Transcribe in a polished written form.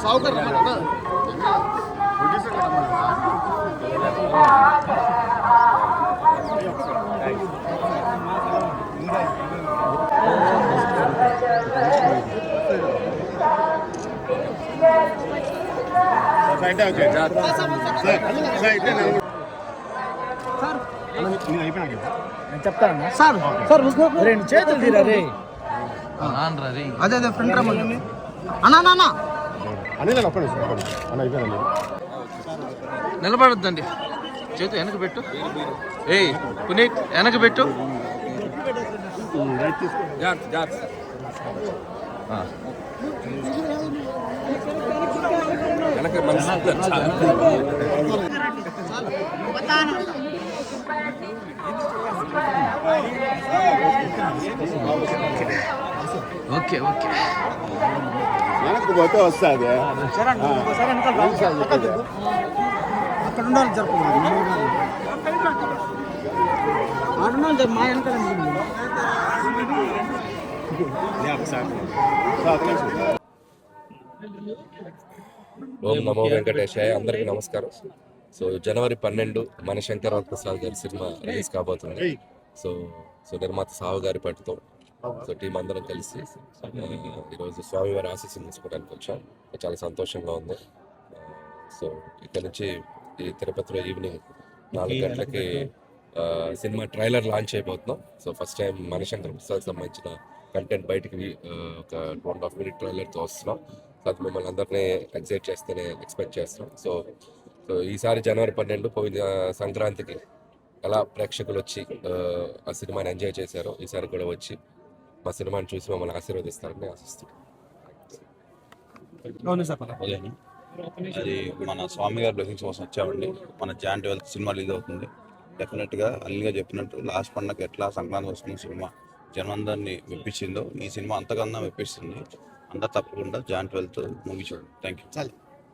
साहूकर చెప్తాను sir sir రెండు చేతులు తీరా రే అదే అదే ఫ్రంట్ రమ్మని అన్నా నిలబడద్దండి, చేతు వెనక పెట్టు. ఏయ్ పునీత్ వెనక పెట్టు. ఓకే ఓకే వెనక్కి పోతే వస్తుంది. అక్కడ ఉండాలి జరుపుకోవాలి మా వెనకాల ఓం నమో వెంకటేశాయ. అందరికీ నమస్కారం. సో జనవరి 12 మనశంకర్ ప్రసాద్ గారి సినిమా రిలీజ్ కాబోతుంది. సో నిర్మాత సాహు గారి పట్టుతో టీం అందరం కలిసి ఈరోజు స్వామివారి ఆశీస్సులు తీసుకోవడానికి వచ్చాం. చాలా సంతోషంగా ఉంది. సో ఇక్కడ నుంచి ఈ తిరుపతిలో ఈవినింగ్ 4 గంటలకి సినిమా ట్రైలర్ లాంచ్ అయిపోతున్నాం. So first time Manashankar Prasad సంబంధించిన కంటెంట్ బయటికి ఒక 2.5 minute ట్రైలర్తో వస్తున్నాం. అది మిమ్మల్ని అందరినీ ఎక్స్పెక్ట్ చేస్తున్నాం. సో ఈసారి జనవరి 12 పోయిన సంక్రాంతికి ఎలా ప్రేక్షకులు వచ్చి ఆ సినిమాని ఎంజాయ్ చేశారో ఈసారి కూడా వచ్చి మా సినిమాని చూసి మమ్మల్ని ఆశీర్వదిస్తారని ఆశిస్తున్నాం. అది మన స్వామి గారి బ్లెస్సింగ్స్ కోసం వచ్చామండి. మన జాన్ 12 సినిమా రిలీజ్ అవుతుంది. డెఫినెట్గా అల్లిగా చెప్పినట్టు లాస్ట్ పండుగ ఎట్లా సంక్రాంతి వస్తున్న సినిమా జనందరినీ మెప్పించిందో ఈ సినిమా అంతకన్నా మెప్పిస్తుంది. అందరు తప్పకుండా జాన్ 12 మూవీ చూడండి. Thank you.